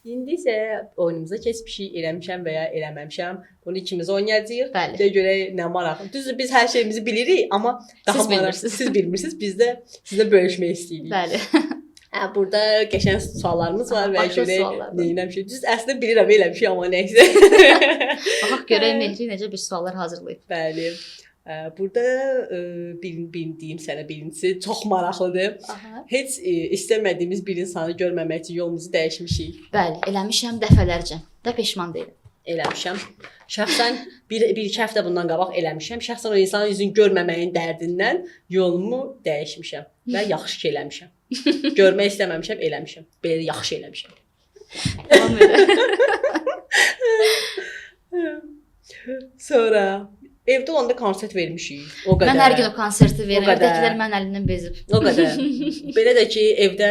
İndi isə oyunumuza keçmişik, eləmişəm və ya eləməmişəm. Bunu ikimiz oynayacağıq. Bəli. Də görək nə maraqlı. Düzdür, biz hər şeyimizi bilirik, amma daha Siz bilmirsiniz. Siz bilmirsiniz. Biz də sizlə bölüşmək istəyirik. Bəli. Hə, burada qəşəng suallarımız var və Başqa görək suallar var. nə eləmişik. Düz əslində bilirəm eləmişik, amma nəysə. Baxaq görək Mehri necə bir suallar hazırlayıb. Bəli. Burada bildiyim sənə birincisi çox maraqlıdır. Aha. Heç istəmədiyimiz bir insanı görməmək üçün yolumuzu dəyişmişik. Bəli, eləmişəm dəfələrcə. Də peşman deyiləm. Eləmişəm. Şəxsən bir-iki həftə bundan qabaq eləmişəm. Şəxsən o insanın üzünü görməməyin dərdindən yolumu dəyişmişəm və yaxşı ki eləmişəm. Görmək istəməmişəm, eləmişəm. Belə yaxşı eləmişəm. Tamam elə. Sonra evdə onda konsert vermişik. O qədər. Mən hər gün o konserti verirəm. O qədər. Evdəkilər mən əlindən bezib. O qədər. Belə də ki, evdə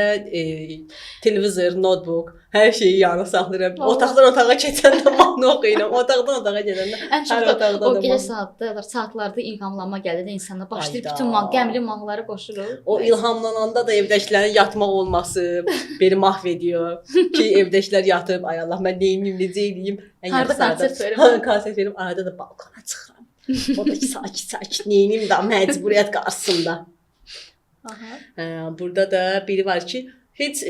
televizor, notebook, hər şeyi yanına saxlayıram. Otaqdan otağa keçəndə mahnı oxuyuram. Otaqdan otağa gedəndə Ən çox hər da otaqda o da gecə mahnı. saatlarda ilhamlanma gəlir də insana başlayır Ayda. bütün qəmli mahnıları qoşulur. O ilhamlananda da evdəkilərin yatmaq olması beni mahv ediyor. Ki evdəkilər yatıb, ay Allah, mən neyim, necə eləyim? Harda konsert verim? Konsert verim, arada da balkona çıxıram. O da ki, sakit neyim də məcburiyyət qarşısında. Aha. Burada da biri var ki, heç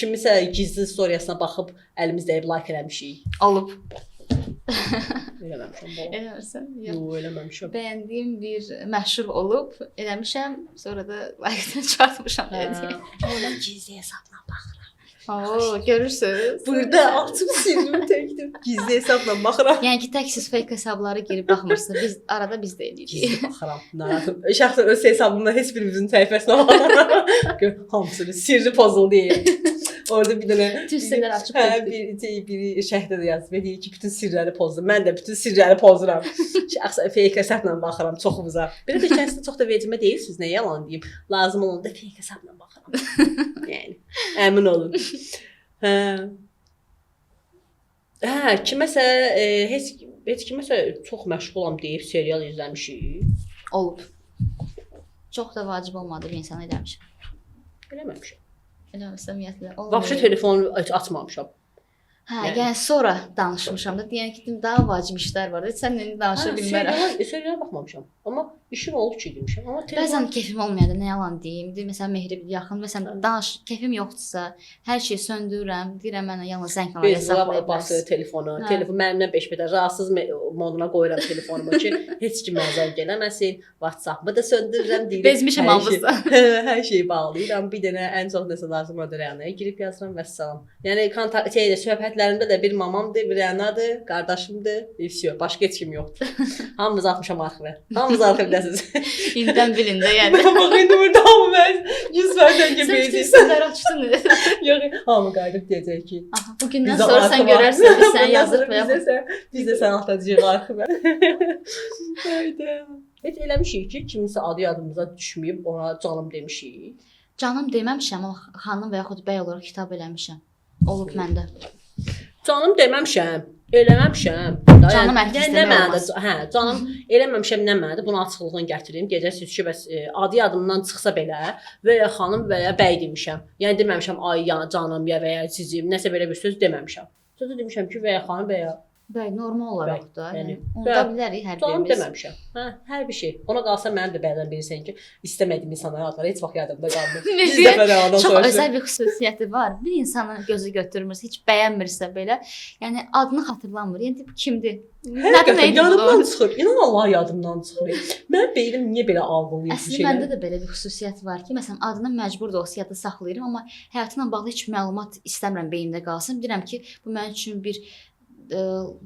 kimisə gizli storiyasına baxıb əlimiz dəyib like eləmişik. Olub. Eləməmişəm bu. Eləmirsən? Yox, eləməmişəm. Bəyəndiyim bir məşhur olub, eləmişəm, sonra da like-dən çıxartmışam dedim. Ona gizli hesabla baxıram. Oo, görürsüz? Burada açıb sildim təkdim. Gizli hesabla baxıram. Yəni ki, tək siz fake hesabları girib baxmırsınız. Biz arada biz də eləyirik. Gizli baxıram. Narahatım. Şəxsən öz hesabımda heç birimizin səhifəsinə baxıram. Hamısını sirri pozuldu deyir. Orada bir dənə Tüslər açıb biri şəhdə də yazıb deyir ki, bütün sirləri pozdum. Mən də bütün sirləri pozuram. Şəxsən fake hesabla baxıram çoxumuza. Belə də kəsdə çox da vecimə deyilsiniz, nə yalan deyim. Lazım olanda fake hesabla baxıram. Yəni əmin olun. Kiməsə heç kiməsə çox məşğulam deyib serial izləmişik. olub. Çox da vacib olmadı bir insana eləmişəm. Eləməmişəm. Eləmirsən ümumiyyətlə. Vəbşə telefonu açmamışam. Hə, yəni sonra danışmışam da, deyən ki, daha vacib işlər var. Sən indi danışa bilmərəm. Seriala baxmamışam. Amma işim olub ki demişəm. Amma Bəzən kefim olmayanda nə yalan deyim. Məsələn, Mehri yaxın, məsələn, kefim yoxdursa, hər şeyi söndürürəm. Deyirəm mənə yalnız zəng kanalına saxlayıb basır telefonu. Telefon mənimlə 5 metr rahatsız moduna qoyuram telefonumu ki, heç kim mənə zəng eləməsin. WhatsApp-ımı da söndürürəm, deyirəm. Bezmişəm hamısı. Hər şeyi bağlayıram. Bir dənə ən çox nəsə lazım odur Rəanaya girib yazıram vəssalam. Yəni söhbətlərimdə də bir mamamdır, bir Rəanadır, qardaşımdır. Vəsiyo, başqa heç kim yoxdur. Hamımız atmışam arxivə. Hamımız arxivdəsiz. İndən bilində yəni. Bax indi burada hamımız 100% gibi Sən sözlər açdın. Yox, hamı qayıdıb deyəcək ki, Aha, bugündən sonra sən görərsən, biz sən yazır və biz də sən atacağıq arxivə. Hayda. Heç eləmişik ki, kiminsə adı yadımıza düşməyib, ona canım demişik. Canım deməmişəm, amma xanım və yaxud bəy olaraq kitab eləmişəm. Olub məndə. Canım deməmişəm, eləməmişəm. Canım ərkis demək olmaz. Hə, canım eləməmişəm nə mənadır? Bunu açıqlığını gətirim. Gecəsiz ki, bəs adı yadımdan çıxsa belə və ya xanım və ya bəy demişəm. Yəni deməmişəm ay ya canım ya və ya sizim, nəsə belə bir söz deməmişəm. Sözü demişəm ki, və ya xanım və ya bəy normal olaraq da, yəni bəy. onda bilərik hər canım birimiz. deməmişəm. Hə, hər bir şey. Ona qalsa mənim də bəzən bilirsən ki, istəmədiyim insanlara adlar heç vaxt yadımda qalmır. Biz dəfə Rəandan Çox soruşuram. özəl bir xüsusiyyəti var. Bir insanın gözü götürmürsə, heç bəyənmirsə belə, yəni adını xatırlamır. Yəni bu kimdir? Həqiqətən yadımdan çıxır. İnan Allah yadımdan çıxır. Mənim beynim niyə belə algılayır bu Əslində şeyləri? məndə də belə bir xüsusiyyət var ki, məsələn, adını məcbur da olsa yadda saxlayıram, amma həyatımla bağlı heç məlumat istəmirəm beynimdə qalsın. Bilirəm ki, bu mənim üçün bir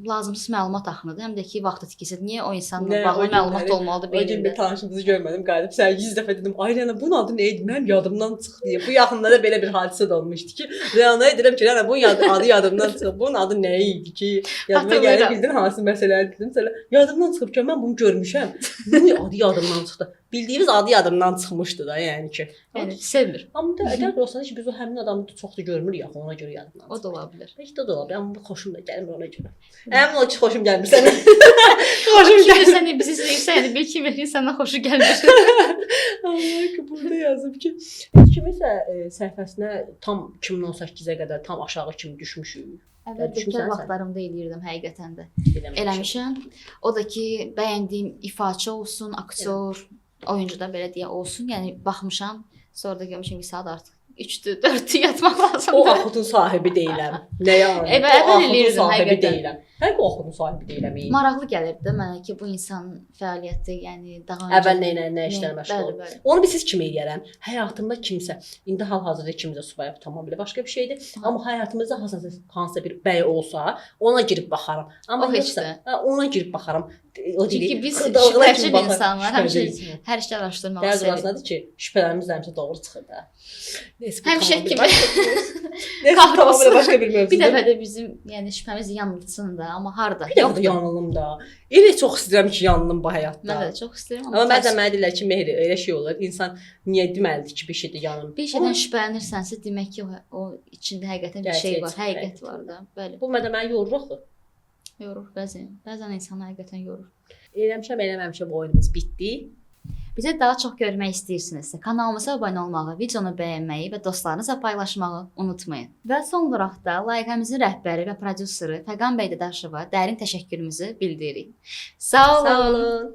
lazımsız məlumat axınıdır. Həm də ki, vaxt itkisidir. Niyə o insanla bağlı məlumat olmalıdır O gün beynimdə? bir tanışımızı görmədim, qayıdıb sən 100 dəfə dedim, ay Rəana bunun adı nə idi? Mənim yadımdan çıxdı deyə. Bu yaxınlarda belə bir hadisə də olmuşdu ki, Rəanaya deyirəm ki, Rəana bunun adı yadımdan çıxıb. Bunun adı nə idi ki? Yadıma gəlir bildin hansı məsələləri dedim sənə. Yadımdan çıxıb ki, mən bunu görmüşəm. Bunun adı yadımdan çıxdı. bildiyimiz adı yadımdan çıxmışdı da, yəni ki. Yəni sevmir. Amma da əgər olsa ki biz o həmin adamı da çox da görmürük axı, ona görə yadımdan. O da ola bilər. Bəlkə də ola bilər, amma bu xoşum da gəlmir ona görə. Əmin ol ki, xoşum gəlmir sənə. Xoşum Kim sən bizi izləyirsə, yəni bil ki, verin sənə xoşu gəlmir. Allah ki, burada yazıb ki, heç kiminsə səhifəsinə tam 2018-ə qədər tam aşağı kimi düşmüşük. Əvvəlki vaxtlarımda eləyirdim həqiqətən də. Eləmişəm. Eləmişəm. O da ki, bəyəndiyim ifaçı olsun, aktyor, oyuncu da belə deyə olsun. Yəni baxmışam, sonra da görmüşəm ki, saat artıq 3-dür, 4-dür yatmaq lazımdır. O Axudun sahibi deyiləm. Nə yəni? Əvvəl eləyirdim sahibi həqiqətən. deyiləm. Həqiqətən o Axudun sahibi deyiləm. Maraqlı gəlirdi də mənə ki, bu insan fəaliyyəti, yəni daha öncə Əvvəl nə işlərə məşğul olub. Bəli. Onu biz kimi eləyərəm. Həyatımda kimsə, indi hal-hazırda kimsə Subayev tamamilə başqa bir şeydir. Amma həyatımızda hansısa bir bəy olsa, ona girib baxaram. Amma O heç yoxsa, də. ona girib baxaram. O Çünki biz şübhəçi insanlar, həmişə hər işdə araşdırmağı Bəzi sevirik. rastladı ki, şübhələrimiz həmişə doğru çıxır da. Neyse, Həmişə kimi. Neyse, Kahrolsun. tamamilə başqa bir mövzudur. Bir dəfə də bizim, yəni şübhəmiz yanılsın da, amma harda? Bir dəfə də yanılım da. Elə çox istəyirəm ki, yanılım bu həyatda. Mən də çox istəyirəm Amma bəzən mənə deyirlər ki, Mehri, elə şey olur. İnsan niyə deməlidir ki, bir şeydə yanılım? bir şeydən şübhələnirsənsə, demək ki, o içində həqiqətən bir şey var, həqiqət var da. Bəli. Bu mənə yorur axı. Yorur bəzən insanı həqiqətən yorur. Eləməmişəm oyunumuz bitdi. Bizə daha çox görmək istəyirsinizsə, kanalımıza abunə olmağı, videonu bəyənməyi və dostlarınızla paylaşmağı unutmayın. Və son olaraq da layihəmizin rəhbəri və prodüseri Fəqan bəy Dadaşova dərin təşəkkürümüzü bildiririk. Sağ olun. Sağ olun.